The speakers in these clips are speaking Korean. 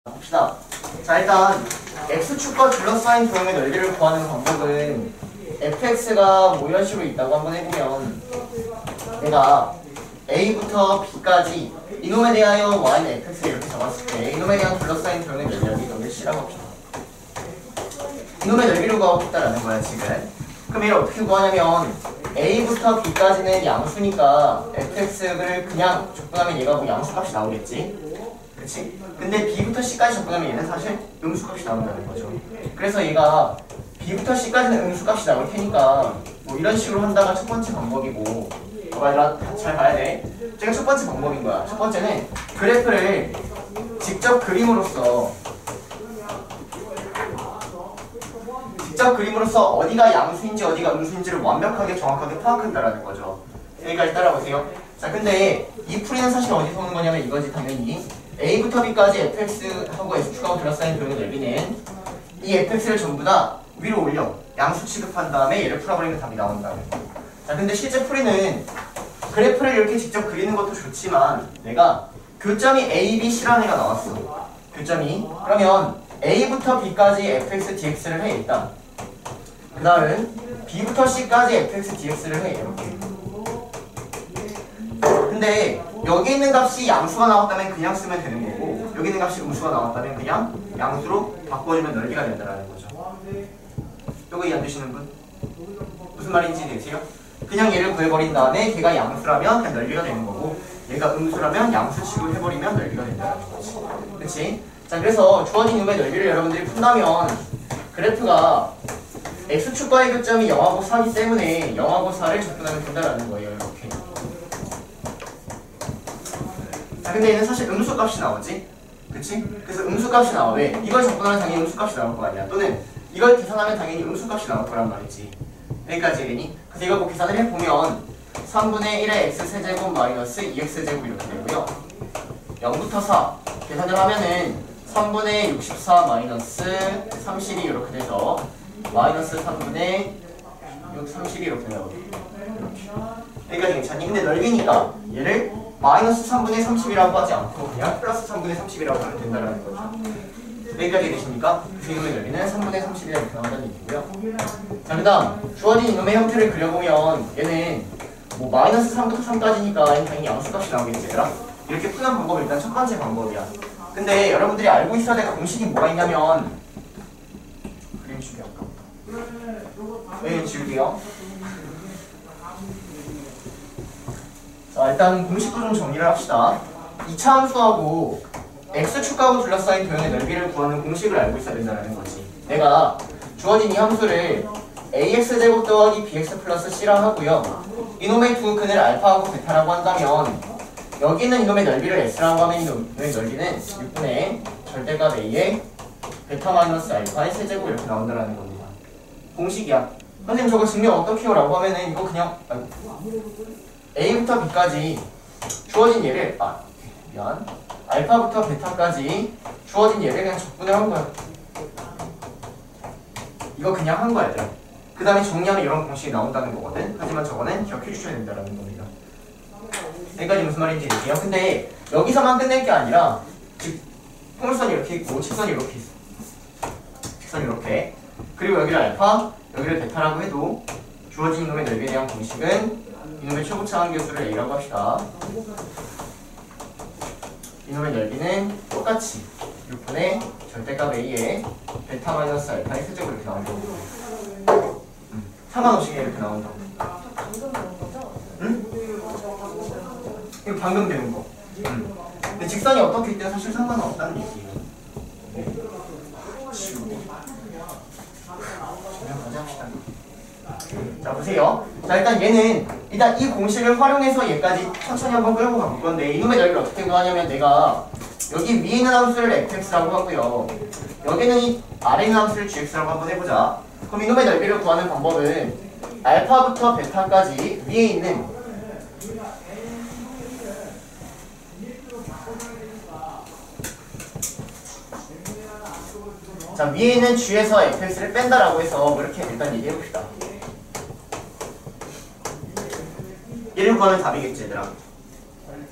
봅시다. 자, 일단 x축과 둘러싸인 도형의 넓이를 구하는 방법은 fx가 뭐 이런 식으로 있다고 한번 해보면 내가 a부터 b까지 이놈에 대하여 y는 fx를 이렇게 잡았을 때 이놈에 대한 둘러싸인 도형의 넓이를 c라고 합시다. 이놈의 넓이를 구하고 싶다라는 거야 지금. 그럼 얘를 어떻게 구하냐면 a부터 b까지는 양수니까 fx를 그냥 적분하면 얘가 뭐 양수값이 나오겠지. 그치? 근데 b부터 c까지 접근하면 얘는 사실 음수값이 나온다는 거죠. 그래서 얘가 b부터 c까지는 음수값이 나올 테니까 뭐 이런 식으로 한다가 첫 번째 방법이고, 얘들아 잘 봐야 돼. 제가 첫 번째 방법인 거야. 첫 번째는 그래프를 직접 그림으로써 어디가 양수인지 어디가 음수인지를 완벽하게 정확하게 파악한다라는 거죠. 여기까지 따라오세요. 자, 근데 이 풀이는 사실 어디서 오는 거냐면 이거지 당연히. a부터 b까지 fx하고 x축하고 둘러싸인 도형의 넓이는 이 fx를 전부 다 위로 올려 양수 취급한 다음에 얘를 풀어버리면 답이 나온다. 자, 근데 실제 풀이는 그래프를 이렇게 직접 그리는 것도 좋지만 내가 교점이 a, b, c라는 애가 나왔어. 교점이. 그러면 a부터 b까지 fx dx를 해 일단. 그 다음은 b부터 c까지 fx dx를 해 이렇게. 근데 여기 있는 값이 양수가 나왔다면 그냥 쓰면 되는 거고, 여기 있는 값이 음수가 나왔다면 그냥 양수로 바꿔주면 넓이가 된다는 거죠. 요거 이해 안 되시는 분? 무슨 말인지 되세요? 그냥 얘를 구해버린 다음에 걔가 양수라면 그냥 넓이가 되는 거고, 얘가 음수라면 양수 취급해버리면 넓이가 된다는 거지. 그치? 자, 그래서 주어진 이놈의 넓이를 여러분들이 푼다면 그래프가 x축과의 교점이 0하고 4이기 때문에 0하고 4를 접근하면 된다는 거예요. 이렇게. 자, 근데 얘는 사실 음수값이 나오지? 그치? 그래서 음수값이 나와. 왜? 이걸 접근하면 당연히 음수값이 나올 거 아니야. 또는 이걸 계산하면 당연히 음수값이 나올 거란 말이지. 여기까지 되니? 그래서 이걸 뭐 계산을 해보면 3분의 1의 x세제곱 마이너스 2x제곱 이렇게 되고요. 0부터 4 계산을 하면은 3분의 64 마이너스 32 이렇게 돼서 마이너스 3분의 6 32 이렇게 나오고. 여기까지 괜찮니? 근데 넓이니까 얘를 마이너스 3분의 30이라고 하지 않고 그냥 플러스 3분의 30이라고 하면 된다는 거죠. 여기까지 되십니까? 그 이놈의 넓이는 3분의 30이라고 이렇게 나온다는 얘기고요. 자, 그 다음 주어진 이놈의 형태를 그려보면 얘는 뭐 마이너스 3부터 3까지니까 당연히 양수값이 나오겠지 얘들아? 이렇게 푸는 방법이 일단 첫 번째 방법이야. 근데 여러분들이 알고 있어야 될 공식이 뭐가 있냐면, 그림 지우기 아깝다. 네, 지울게요. 자, 일단 공식도 좀 정리를 합시다. 2차 함수하고 x축하고 둘러싸인 도형의 넓이를 구하는 공식을 알고 있어야 된다는 거지. 내가 주어진 이 함수를 ax제곱 더하기 bx 플러스 c라 하고요. 이놈의 두 근을 알파하고 베타라고 한다면 여기 있는 이놈의 넓이를 s라고 하면 이놈의 넓이는 6분의 절대값 a의 베타 마이너스 알파의 세제곱 이렇게 나온다는 겁니다. 공식이야. 선생님 저거 증명 어떻게 해요? 라고 하면은 이거 그냥 a부터 b까지 주어진 얘를 알파부터 베타까지 주어진 얘를 그냥 적분을 한 거야. 이거 그냥 한 거야 얘들아. 그 다음에 정리하면 이런 공식이 나온다는 거거든. 하지만 저거는 기억해 주셔야 된다는 겁니다. 여기까지 무슨 말인지 얘기해요. 근데 여기서만 끝낼 게 아니라 즉 포물선이 이렇게 있고 직선이 이렇게 있어. 직선이 이렇게. 그리고 여기를 알파, 여기를 베타라고 해도 주어진 이놈의 넓이에 대한 공식은 이놈의 최고차항교수를 a라고 합시다. 이놈의 넓이는 똑같이 6분의 절대값 a의 베타 마이너스 알파의 세제곱 이렇게 나온다고. 상관없이 이렇게 나온다고. 방금 배운 거죠? 응? 이거 방금 배운 거. 근데 직선이 어떻게 있든 사실 상관은 없다는 얘기예요. 네. 자, 보세요. 자, 일단 얘는 일단 이 공식을 활용해서 얘까지 천천히 한번 끌고 갈 건데 이놈의 넓이를 어떻게 구하냐면 내가 여기 위에 있는 함수를 fx라고 하고요. 여기는 이 아래 있는 함수를 gx라고 한번 해보자. 그럼 이놈의 넓이를 구하는 방법은 알파부터 베타까지 위에 있는 자, 위에 있는 g에서 fx를 뺀다라고 해서 뭐 이렇게 일단 얘기해봅시다. 얘를 구하면 답이겠지 얘들아.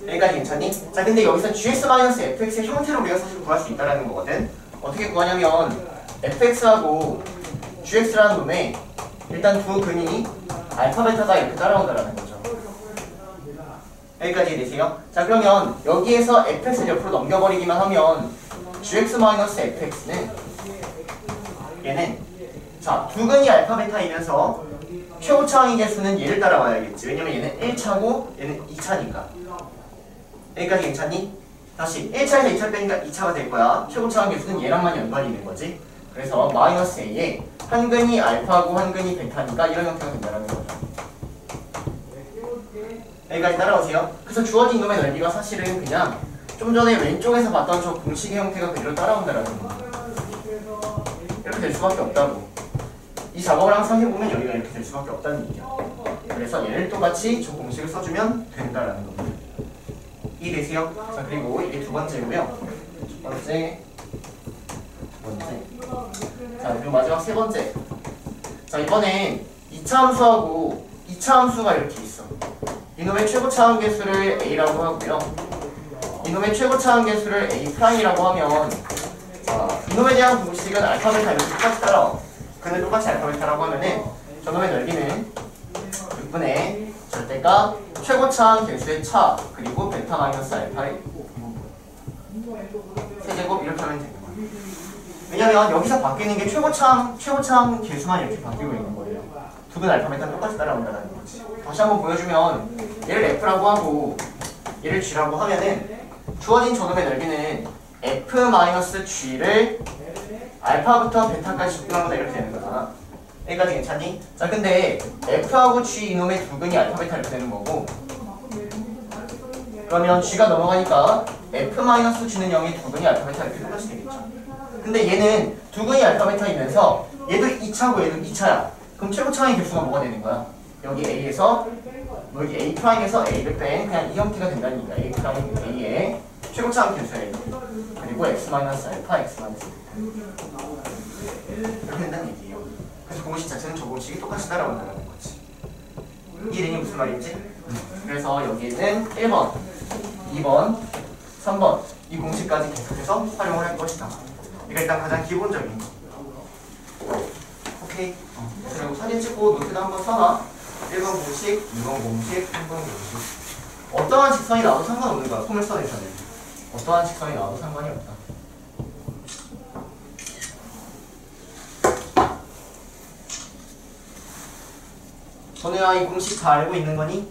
여기까지 괜찮니? 자 근데 여기서 gx-fx의 형태로 우리가 사실 구할 수 있다는 거거든. 어떻게 구하냐면 fx하고 gx라는 놈에 일단 두 근이 알파 베타가 이렇게 따라온다는 거죠. 여기까지 되세요? 자 그러면 여기에서 fx를 옆으로 넘겨버리기만 하면 gx-fx는 얘는 자 두 근이 알파 베타이면서 최고차항의 개수는 얘를 따라와야겠지. 왜냐면 얘는 1차고 얘는 2차니까. 여기까지 괜찮니? 다시 1차에서 2차 빼니까 2차가 될 거야. 최고차항 개수는 얘랑만 연관이 있는 거지. 그래서 마이너스 a에 한 근이 알파고 한 근이 베타니까 이런 형태가 된다는 거죠. 여기까지 따라오세요. 그래서 주어진 이놈의 넓이가 사실은 그냥 좀 전에 왼쪽에서 봤던 저 공식의 형태가 그대로 따라온다는 거예요. 이렇게 될 수밖에 없다고. 이 작업을 항상 해보면 여기가 이렇게 될 수밖에 없다는 얘기야. 그래서 얘를 똑같이 저 공식을 써주면 된다라는 겁니다. 이해되세요? 자 그리고 이게 두 번째고요. 첫 번째, 두 번째. 자 그리고 마지막 세 번째. 자 이번엔 2차 함수하고 2차 함수가 이렇게 있어. 이놈의 최고차항 개수를 a라고 하고요. 이놈의 최고차항 개수를 a'이라고 하면 자 이놈에 대한 공식은 알파 베타 이렇게 똑같이 따라와. 근데 똑같이 알파 베타라고 하면은 저놈의 넓이는 6분의 절대값 최고차항 개수의 차 그리고 베타 마이너스 알파의 세제곱 이렇게 하면 되는 거예요. 왜냐면 여기서 바뀌는 게 최고차항 개수만 이렇게 바뀌고 있는 거예요. 두 근 알파 베타 똑같이 따라온다는 거지. 다시 한번 보여주면 얘를 f라고 하고 얘를 g라고 하면은 주어진 저놈의 넓이는 f-g를 알파부터 베타까지 접근한 거다 이렇게 되는 거잖아. 여기까지 괜찮니? 자 근데 f하고 g 이놈의 두 근이 알파 베타 이렇게 되는 거고 그러면 g가 넘어가니까 f-g는 0이 두 근이 알파 베타 이렇게 똑같이 되겠죠. 근데 얘는 두 근이 알파 베타이면서 얘도 2차고 얘도 2차야. 그럼 최고차항의 개수가 뭐가 되는 거야? 여기 a에서 여기 a'에서 a를 뺀 그냥 이 형태가 된다는 얘기야. a'의 최고차항 개수야. 그리고 x-알파, x-베타 이렇게 된다는 얘기예요. 그래서 공식 자체는 저 공식이 똑같이 따라온다는 거지. 이름이 무슨 말인지? 그래서 여기에는 1번, 2번, 3번 이 공식까지 계속해서 활용을 할 것이다. 이게 일단 가장 기본적인 거. 오케이. 그리고 사진 찍고 노트도 한번 써놔. 1번 공식, 2번 공식, 3번 공식. 어떠한 직선이 나와도 상관없는 거야. 포물선에서는. 어떠한 직선이 나와도 상관이 없다. 전우야 이 공식 다 알고 있는 거니?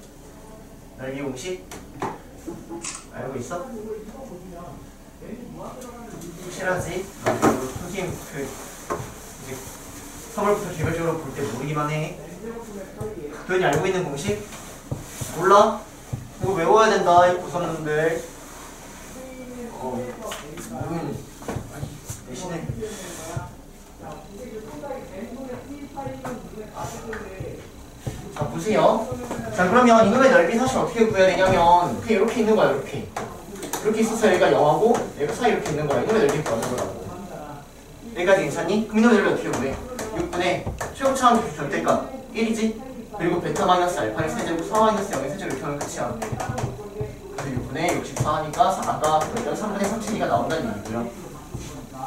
넓이 공식? 알고 있어? 확실하지? 선생님 이제 3월부터 개별적으로 볼 때 모르기만 해. 도현이 알고 있는 공식? 몰라? 이거 외워야 된다 이 고3놈들. 대신에 자 보세요. 자 그러면 이놈의 넓이 사실 어떻게 구해야 되냐면 그냥 이렇게 있는 거야. 이렇게 있어서 얘가 0하고 얘가 사이 이렇게 있는 거야. 이놈의 넓이 구하는 거라고. 여기까지 괜찮니? 그럼 이놈의 넓이 어떻게 구해? 6분의 최고차항 개수 절대값 1이지? 그리고 베타 마이너스 알파의 세제곱 4 마이너스 0의 세제곱 이렇게 하면 끝이야. 그래서 6분의 64 하니까 아까 3분의 32가 나온다는 얘기고요.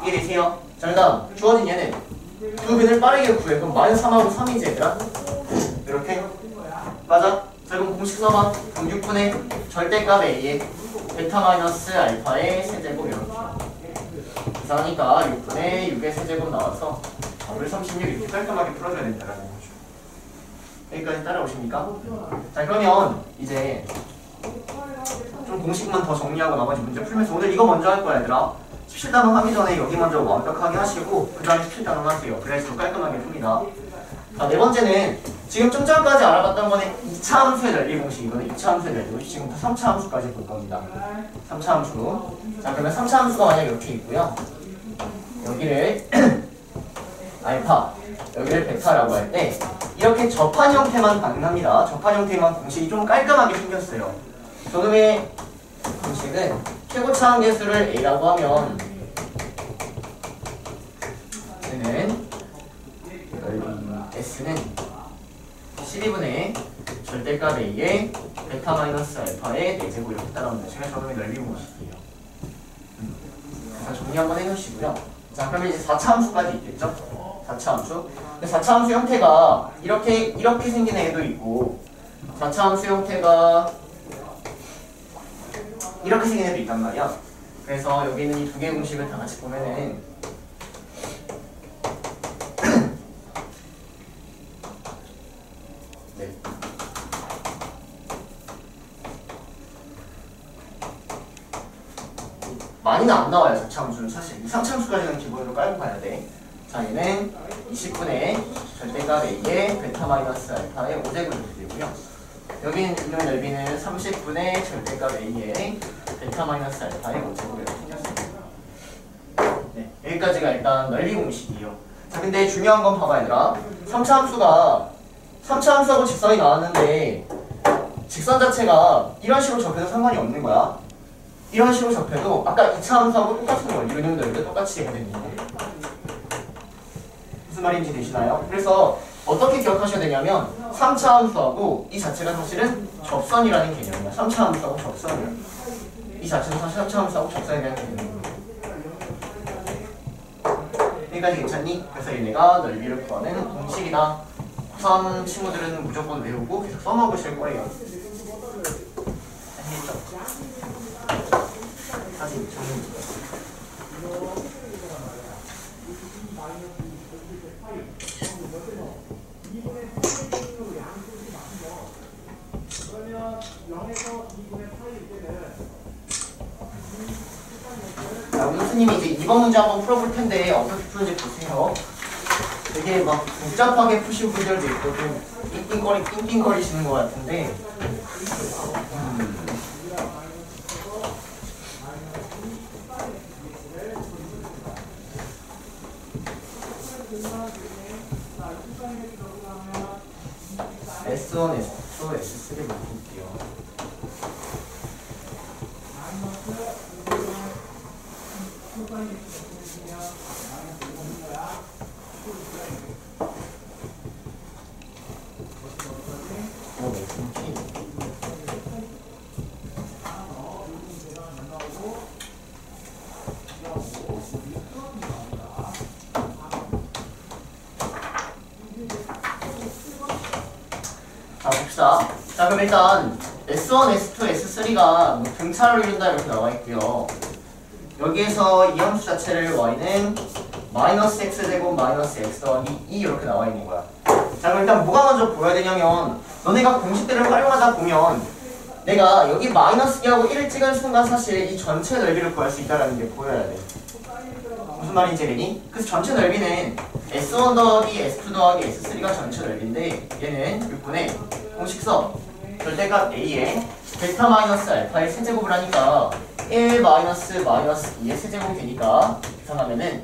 이해되세요? 자 그다음 주어진 얘는 두 근을 빠르게 구해. 그럼 마이너스 3하고 3이지 얘들아? 이렇게? 맞아? 자 그럼 공식 써봐. 그럼 6분의 절대값 a에 베타 마이너스 알파의 세제곱 이렇게 계산하니까 6분의 6의 세제곱 나와서 36 이렇게 깔끔하게 풀어줘야 된다는 거죠. 여기까지 따라오십니까? 자 그러면 이제 좀 공식만 더 정리하고 나머지 문제 풀면서 오늘 이거 먼저 할 거야 얘들아. 17단원 하기 전에 여기 먼저 완벽하게 하시고 그 다음에 17단원 하세요. 그래야지 더 깔끔하게 풉니다. 자 네 번째는 지금 좀 전까지 알아봤던 거는 2차 함수의 넓이 공식. 이거는 2차 함수의 넓이. 지금부터 3차 함수까지 볼 겁니다. 3차 함수. 자 그러면 3차 함수가 만약 이렇게 있고요. 여기를 알파, 여기를 베타라고 할 때 이렇게 접한 형태만 가능합니다. 접한 형태만 공식이 좀 깔끔하게 생겼어요. 저놈의 공식은 최고차항 개수를 a라고 하면 얘는 S는 12분의 절대값 A에 베타 마이너스 알파의 4제곱 이렇게 따라오는 제가 저놈의 넓이 공식이에요. 그래서 정리 한번 해놓으시고요. 자, 그러면 이제 4차 함수까지 있겠죠? 4차 함수. 근데 4차 함수 형태가 이렇게 생긴 애도 있고 4차 함수 형태가 이렇게 생긴 애도 있단 말이야. 그래서 여기 있는 이 두 개의 공식을 다 같이 보면은 네. 많이는 안 나와요. 4차 함수는 사실 3차 함수까지는 기본으로 깔고 가야 돼. 자, 얘는 20분의 절대값 A의 베타 마이너스 알파의 5제곱 이렇게 되고요. 여기는 이놈의 넓이는 30분의 절대값 A의 베타 마이너스 알파의 5제곱 이렇게 생겼습니다. 네, 여기까지가 일단 넓이 공식이에요. 자, 근데 중요한 건 봐봐 얘들아. 3차 함수하고 직선이 나왔는데 직선 자체가 이런 식으로 접해도 상관이 없는 거야. 이런 식으로 접해도 아까 2차 함수하고 똑같은 원리 이런 넓이도 똑같이 되거든요. 무슨 말인지 되시나요? 그래서 어떻게 기억하셔야 되냐면 3차 함수하고 이 자체가 사실은 접선이라는 개념이야. 3차 함수하고 접선이야. 이 자체는 사실 3차 함수하고 접선에 대한 개념이야. 여기까지 괜찮니? 그래서 얘네가 넓이를 구하는 공식이다. 고3 친구들은 무조건 외우고 계속 써먹으실 거예요. 아시겠죠? 사진 정리. 자, 우리 교수님이 이제 이번 문제 한번 풀어볼 텐데 어떻게 푸는지 보세요. 되게 막 복잡하게 푸신 분들도 있고 좀 낑낑거리시는 것 같은데 S1, S2, S3 볼게요. 자, 봅시다. 자, 그럼 일단 S1, S2, S3가 뭐 등차를 이룬다 이렇게 나와 있고요. 여기에서 이 함수 자체를 y는 마이너스 x제곱 마이너스 x 더하기 2 이렇게 나와 있는 거야. 자, 그럼 일단 뭐가 먼저 보여야 되냐면 너네가 공식들을 활용하다 보면 내가 여기 마이너스 2하고 1을 찍은 순간 사실 이 전체 넓이를 구할 수 있다는 게 보여야 돼. 무슨 말인지 알겠니? 그래서 전체 넓이는 S1 더하기 S2 더하기 S3가 전체 넓이인데 얘는 6분의 공식서 절대값 A에 베타 마이너스 알파의 세제곱을 하니까 1 마이너스 2의 세제곱이 되니까 계산하면은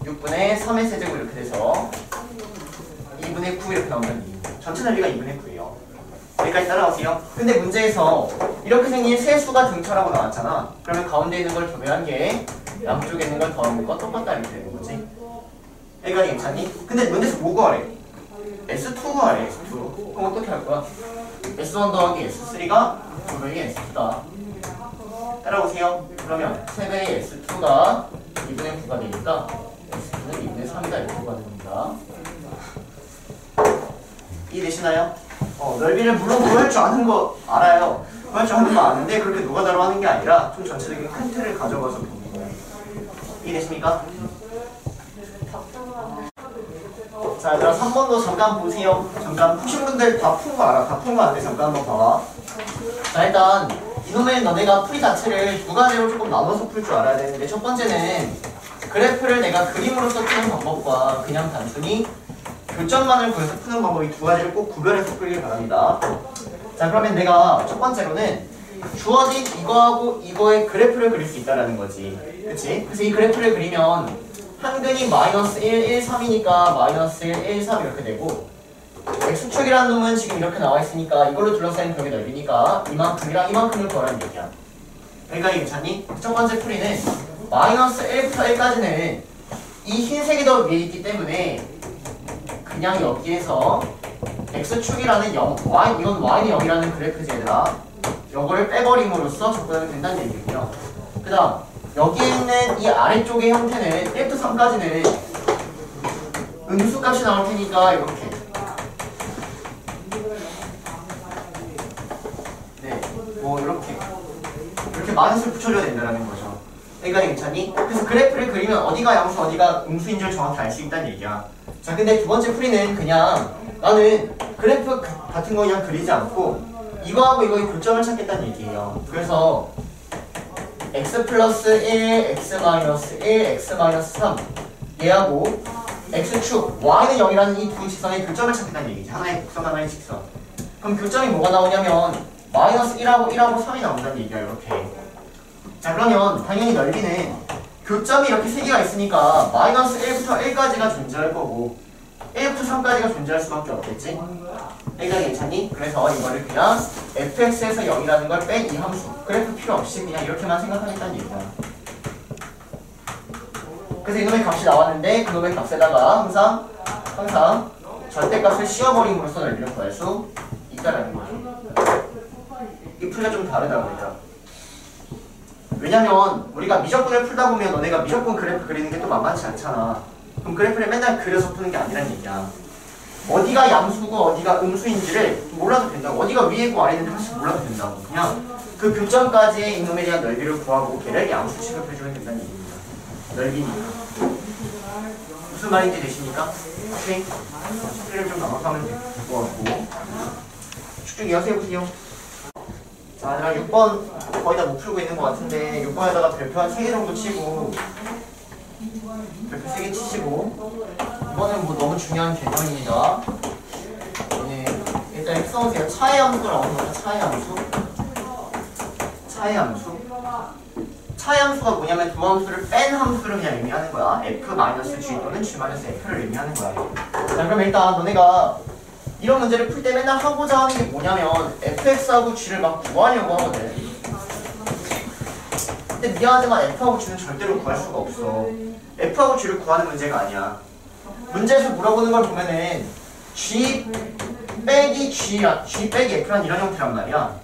6분의 3의 세제곱 이렇게 돼서 2분의 9 이렇게 나오면 전체 넓이가 2분의 9예요. 여기까지 따라오세요. 근데 문제에서 이렇게 생긴 세 수가 등차라고 나왔잖아. 그러면 가운데 있는 걸 도배한 게 양쪽에 있는 걸 더한 것과 똑같다 이렇게 되는 거지. 여기까지 괜찮니? 근데 문제에서 뭐 구하래? S2 구하래. S2. 그럼 어떻게 할 거야? S1 더하기 S3가 2배의 S2다. 따라오세요. 그러면 3배의 S2가 2분의 9가 되니까 S2는 2분의 3이다 이렇게 구하됩니다. 이해되시나요? 넓이를 물론 구할 줄 아는 거 알아요. 구할 줄 아는 거 아는데 그렇게 노가다로 하는 게 아니라 좀 전체적인 큰 틀을 가져가서 보는 거예요. 이해되십니까? 자, 얘들아 3번도 잠깐 보세요. 잠깐 푸신 분들 다 푼 거 알아. 다 푼 거 아는데 잠깐 한번 봐봐. 자, 일단 이놈의 너네가 풀이 자체를 두 가지로 조금 나눠서 풀 줄 알아야 되는데 첫 번째는 그래프를 내가 그림으로써 푸는 방법과 그냥 단순히 교점만을 구해서 푸는 방법 이 두 가지를 꼭 구별해서 풀길 바랍니다. 자, 그러면 내가 첫 번째로는 주어진 이거하고 이거의 그래프를 그릴 수 있다라는 거지. 그치? 그래서 이 그래프를 그리면 한근이 마이너스 1, 1, 3이니까 마이너스 1, 1, 3 이렇게 되고 x축이라는 놈은 지금 이렇게 나와 있으니까 이걸로 둘러싸인 벽의 넓이니까 이만큼이랑 이만큼을 구하라는 얘기야. 여기까지 괜찮니? 첫 번째 풀이는 마이너스 1부터 1까지는 이 흰색이 더 위에 있기 때문에 그냥 여기에서 x축이라는 0, y, 이건 y는 0이라는 그래프지 얘들아. 요거를 빼버림으로써 접근하면 된다는 얘기고요. 그 다음 여기에 있는 이 아래쪽의 형태는 1부터 3까지는 음수값이 나올 테니까 이렇게 네, 뭐 이렇게 많은 수를 붙여줘야 된다는 거죠. 여기까지 괜찮니? 그래서 그래프를 그리면 어디가 양수 어디가 음수인 줄 정확히 알 수 있다는 얘기야. 자, 근데 두 번째 풀이는 그냥 나는 그래프 같은 거 그냥 그리지 않고 이거하고 이거의 교점을 찾겠다는 얘기예요. 그래서 x 플러스 1, x 마이너스 1, x 마이너스 3 얘하고 x축, y는 0이라는 이 두 직선의 교점을 찾겠다는 얘기지. 하나의 곡선, 하나의 직선. 그럼 교점이 뭐가 나오냐면 마이너스 1하고 1하고 3이 나온다는 얘기야. 이렇게. 자, 그러면 당연히 넓이는 교점이 이렇게 세 개가 있으니까 마이너스 1부터 1까지가 존재할 거고 1부터 3까지가 존재할 수밖에 없겠지? 여기까지 괜찮니? 그래서 이거를 그냥 fx에서 0이라는 걸 뺀 이 함수, 그래프 필요 없이 그냥 이렇게만 생각하겠다는 얘기야. 그래서 이놈의 값이 나왔는데 그놈의 값에다가 항상 절대값을 씌워버림으로써 넓이를 구할 수 있다라는 거죠. 이 풀이가 좀 다르다고 그러니까. 왜냐면 우리가 미적분을 풀다 보면 너네가 미적분 그래프 그리는 게 또 만만치 않잖아. 그럼 그래프를 맨날 그려서 푸는 게 아니란 얘기야. 어디가 양수고 어디가 음수인지를 몰라도 된다고. 어디가 위에고 아래인지 사실 몰라도 된다고. 그냥 그 교점까지의 이놈에 대한 넓이를 구하고 걔를 양수 취급해주면 된다는 얘기입니다. 넓이니까. 무슨 말인지 되십니까? 오케이? 숙제를 좀 넘어가면 될 것 같고. 축축 이어서 해보세요. 자, 내가 6번 거의 다 못 풀고 있는 것 같은데 6번에다가 별표 한 3개 정도 치고 별표 3개 치시고 이번엔 뭐 너무 중요한 개념입니다. 네, 일단 이렇게 써보세요. 차의 함수가 나오는 거죠. 차의 함수. 차의 함수가 뭐냐면 두 함수를 뺀 함수를 그냥 의미하는 거야. f-g 또는 g-f를 의미하는 거야. 자, 그럼 일단 너네가 이런 문제를 풀 때 맨날 하고자 하는 게 뭐냐면 fx하고 g를 막 구하려고 하거든. 근데 미안하지만 f하고 g는 절대로 구할 수가 없어. f하고 g를 구하는 문제가 아니야. 문제에서 물어보는 걸 보면은 g 빼기 g야, g 빼기 f란 이런 형태란 말이야.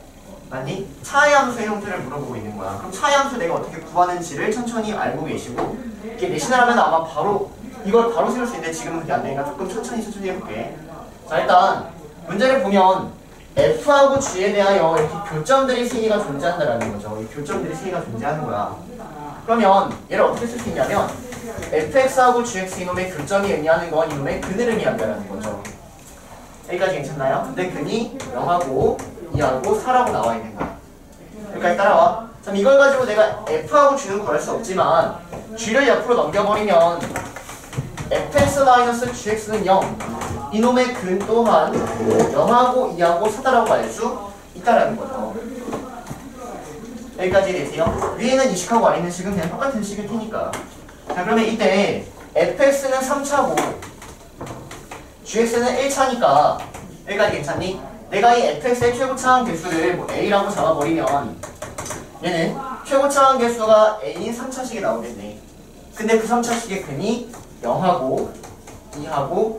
맞니? 차의 함수의 형태를 물어보고 있는 거야. 그럼 차의 함수 내가 어떻게 구하는지를 천천히 알고 계시고 이게 내신을 하면 아마 바로 이걸 바로 세울 수 있는데 지금은 그게 안 되니까 조금 천천히 해볼게. 자, 일단 문제를 보면 f하고 g에 대하여 이렇게 교점들이 3개가 존재한다라는 거죠. 이 교점들이 3개가 존재하는 거야. 그러면 얘를 어떻게 쓸 수 있냐면 fx하고 gx 이놈의 교점이 의미하는 건 이놈의 근을 의미한다라는 거죠. 여기까지 괜찮나요? 근데 근이 0하고 2하고 4라고 나와 있는 거야. 여기까지 따라와. 그럼 이걸 가지고 내가 f하고 g는 구할 수 없지만 g를 옆으로 넘겨버리면 fx-gx는 0 이놈의 근 또한 0하고 2하고 4다라고 알 수 있다라는 거죠. 여기까지 되세요? 위에는 2식하고 아래는 식은 그냥 똑같은 식일 테니까. 자, 그러면 이때 fx는 3차고 gx는 1차니까 여기까지 괜찮니? 내가 이 fx의 최고차항 개수를 뭐 a라고 잡아버리면 얘는 최고차항 개수가 a인 3차식이 나오겠네. 근데 그 3차식의 근이 0하고 2하고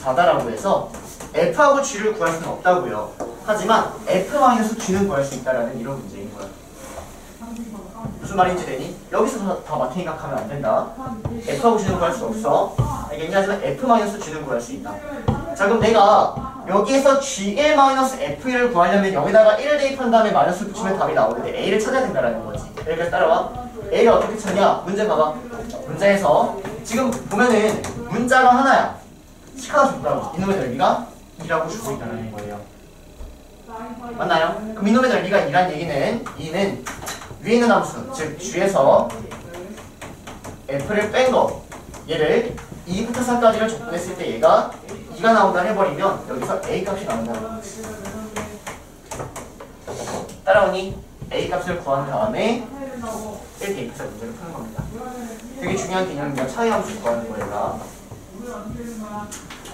4다라고 해서 f하고 g를 구할 수는 없다고요. 하지만 f-g는 구할 수 있다라는 이런 문제인 거야. 무슨 말인지 되니? 여기서 다 맞으니까 가면 안 된다. f하고 g는 구할 수 없어. 알겠니? 하지만 f-g는 구할 수 있다. 자, 그럼 내가 여기에서 g1-f1을 구하려면 여기다가 1을 대입한 다음에 마이너스 붙이면 답이 나오는데 a를 찾아야 된다라는 거지. 여기까지 따라와. a를 어떻게 찾냐? 문제 봐봐. 문제에서 지금 보면은 문자가 하나야. 식 하나 줬다고. 이놈의 넓이가 2라고 주고 있다는 거예요. 맞나요? 그럼 이놈의 넓이가 2란 얘기는 2는 위에 있는 함수, 즉 g에서 f를 뺀 거, 얘를 2부터 4까지를 적분했을 때 얘가 2가 나온다 해버리면 여기서 a 값이 나온다는 거지. 따라오니? a 값을 구한 다음에 1 대입해서 문제를 푸는 겁니다. 되게 중요한 개념입니다. 차이 함수 구하는 거예요.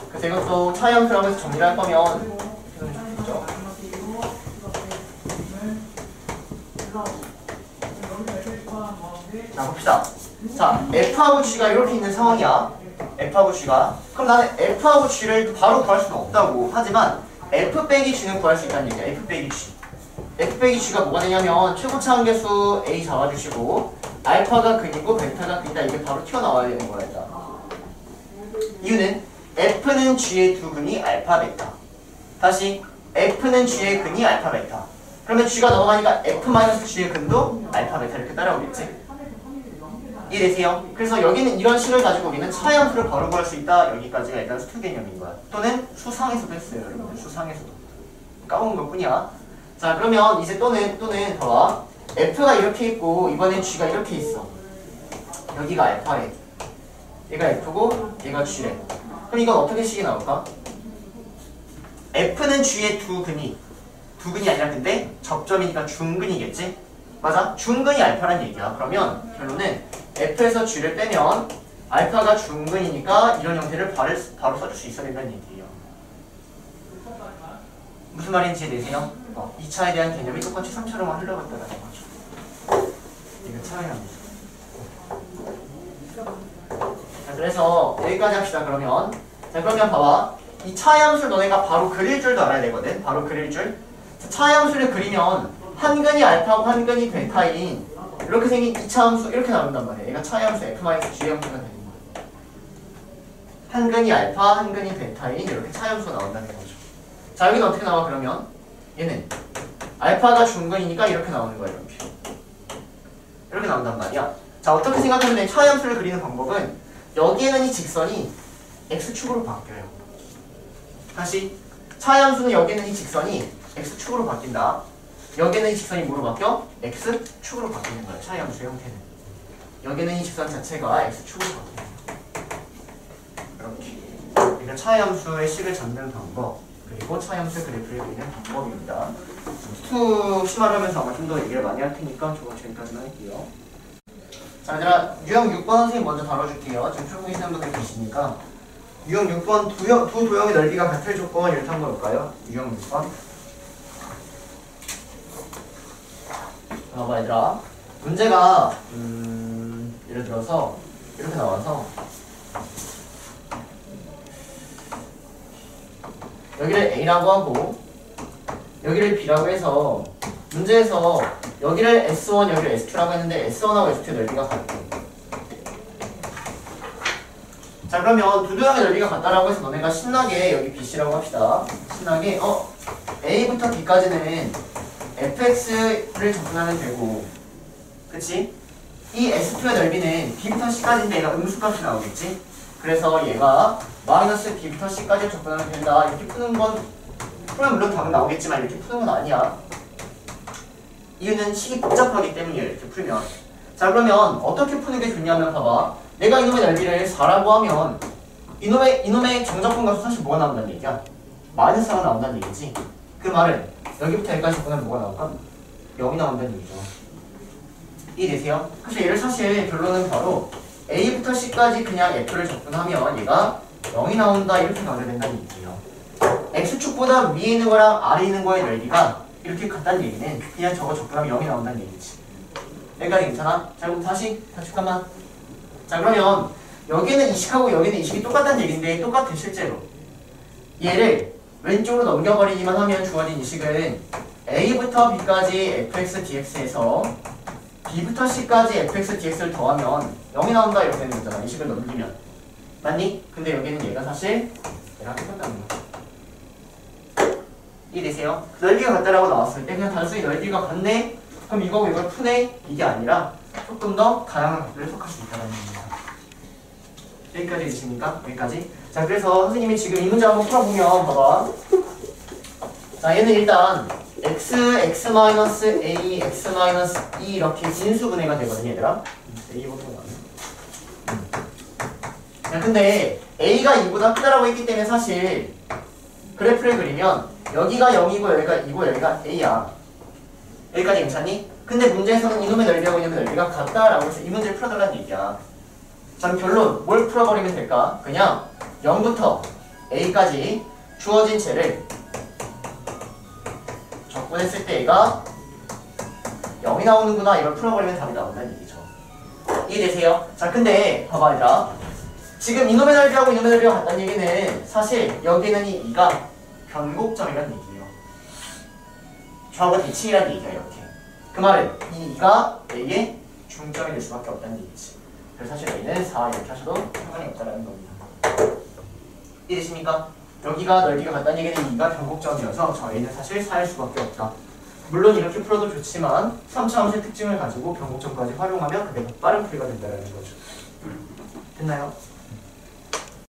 그래서 이것도 차이 함수라고 해서 정리를 할 거면 좋겠죠. 자, 봅시다. 자, f하고 g가 이렇게 있는 상황이야. F하고 G가. 그럼 나는 F하고 G를 바로 구할 수는 없다고. 하지만 F 빼기 G는 구할 수 있다는 얘기야. F 빼기 G. F 빼기 G가 뭐가 되냐면 최고차 한계수 A 잡아주시고 알파가 근이고 베타가 근이다. 이게 바로 튀어나와야 되는 거야. 일단. 이유는 F는 G의 두 근이 알파 베타. 다시 F는 G의 근이 알파 베타. 그러면 G가 넘어가니까 F-G의 근도 알파 베타 이렇게 따라오겠지. 이해되세요? 그래서 여기는 이런 식을 가지고 우리는 차함수를 바로 구할 수 있다. 여기까지가 일단 수투 개념인 거야. 또는 수상에서도 했어요. 여러분들 수상에서도 까먹은 것 뿐이야. 자 그러면 이제 또는 봐봐. F가 이렇게 있고 이번엔 G가 이렇게 있어. 여기가 알파래. 얘가 F고 얘가 G래. 그럼 이건 어떻게 식이 나올까? F는 G의 두 근이 아니라 근데 접점이니까 중근이겠지? 맞아? 중근이 알파란 얘기야. 그러면 결론은 F에서 G를 빼면 알파가 중근이니까 이런 형태를 바로 써줄 수 있어야 된다는 얘기예요. 무슨 말인지 이해되세요? 2차에 대한 개념이 똑같이 3차로만 흘러갔다라는 거죠. 이거 차이납니다. 자, 그래서 여기까지 합시다. 그러면 자 그러면 봐봐. 이 차의 함수를 너네가 바로 그릴 줄도 알아야 되거든. 바로 그릴 줄. 자, 차의 함수를 그리면 한 근이 알파고 한 근이 베타인 이렇게 생긴 2차 함수 이렇게 나온단 말이야. 얘가 차의 함수 F-G 함수가 되는 거야. 한 근이 알파, 한 근이 베타인 이렇게 차의 함수가 나온다는 거죠. 자 여기는 어떻게 나와 그러면? 얘는 알파가 중근이니까 이렇게 나오는 거야. 이렇게 나온단 말이야. 자 어떻게 생각하면 돼? 차의 함수를 그리는 방법은 여기에는 이 직선이 x축으로 바뀌어요. 다시 차의 함수는 여기에는 이 직선이 x축으로 바뀐다. 여기에는 이 직선이 뭐로 바뀌어? x축으로 바뀌는 거야. 차의 함수의 형태는. 여기에는 이 직선 자체가 x축으로 바뀌는 거야. 이렇게. 그러니까 차의 함수의 식을 잡는 방법 그리고 차의 함수의 그래프를 그리는 방법입니다. 수투 심화를 하면서 아마 좀 더 얘기를 많이 할 테니까 저거 지금까지만 할게요. 자 얘들아 유형 6번 선생님 먼저 다뤄줄게요. 지금 출구 있는 분들 계시니까 유형 6번 두 도형의 넓이가 같을 조건 이렇게 한번 볼까요? 유형 6번 봐봐 얘들아 문제가 예를 들어서 이렇게 나와서 여기를 A라고 하고 여기를 B라고 해서 문제에서 여기를 S1 여기를 S2라고 했는데 S1하고 S2의 넓이가 같고 자 그러면 두 도형의 넓이가 같다라고 해서 너네가 신나게 여기 BC라고 합시다. 신나게 A부터 B까지는 fx를 접근하면 되고 그치? 이 S2의 넓이는 B부터 C까지인데 얘가 음수값이 나오겠지? 그래서 얘가 마이너스 B부터 C까지 접근하면 된다. 이렇게 푸는 건 풀면 물론 답은 나오겠지만 이렇게 푸는 건 아니야. 이유는 식이 복잡하기 때문이에요. 이렇게 풀면 자 그러면 어떻게 푸는 게 좋냐면 봐봐. 내가 이놈의 넓이를 4라고 하면 이놈의 정적분 값은 사실 뭐가 나온다는 얘기야? 마이너스 4가 나온다는 얘기지. 그 말은 여기부터 여기까지 접근하면 뭐가 나올까? 0이 나온다는 얘기죠. 이해되세요? 그래서 얘를 사실 결론은 바로 A부터 C까지 그냥 F를 접근하면 얘가 0이 나온다 이렇게 가야 된다는 얘기예요. X축보다 위에 있는 거랑 아래에 있는 거의 넓이가 이렇게 같다는 얘기는 그냥 저거 접근하면 0이 나온다는 얘기지. 여기까지 괜찮아? 자 그럼 다시 잠깐만. 자 그러면 여기는 이 식하고 여기는 이 식이 똑같다는 얘기인데 똑같아 실제로. 얘를 왼쪽으로 넘겨버리기만 하면 주어진 이 식은 A부터 B까지 fx dx에서 B부터 C까지 fx dx를 더하면 0이 나온다 이렇게 되는 거잖아. 이 식을 넘기면. 맞니? 근데 여기는 얘가 사실 얘랑 똑같다는 거야. 이해되세요? 넓이가 같다라고 나왔을 때 그냥 단순히 넓이가 같네? 그럼 이거 이걸 푸네? 이게 아니라 조금 더 다양한 것들을 해석할 수 있다는 겁니다. 여기까지 되십니까? 여기까지? 자 그래서 선생님이 지금 이 문제 한번 풀어보면 봐봐. 자 얘는 일단 x, x-a, x-e 이렇게 진수분해가 되거든요 얘들아. a보다 나네. 자 근데 a가 2보다 크다라고 했기 때문에 사실 그래프를 그리면 여기가 0이고 여기가 2고 여기가 a야. 여기까지 괜찮니? 근데 문제에서는 이놈의 넓이하고 이놈의 넓이가 같다라고 해서 이 문제를 풀어달라는 얘기야. 자 결론 뭘 풀어버리면 될까? 그냥 0부터 a까지 주어진 쟤를 적분했을 때 얘가 0이 나오는구나 이걸 풀어버리면 답이 나온다는 얘기죠. 이해되세요? 자 근데 봐봐 얘들아 지금 이놈의 넓이하고 이놈의 넓이가 같다는 얘기는 사실 여기는 이 2가 변곡점이라는 얘기예요. 좌우가 대칭이라는 얘기야 이렇게. 그 말은 이 2가 A의 중점이 될 수밖에 없다는 얘기지. 그래서 사실 A는 4 이렇게 하셔도 상관이 없다는 겁니다. 이해되십니까? 여기가 넓이가 같다는 얘기는 2가 변곡점이어서 저 A는 사실 4일 수밖에 없다. 물론 이렇게 풀어도 좋지만 3차 함수의 특징을 가지고 변곡점까지 활용하면 그게 더 빠른 풀이가 된다는 거죠. 됐나요?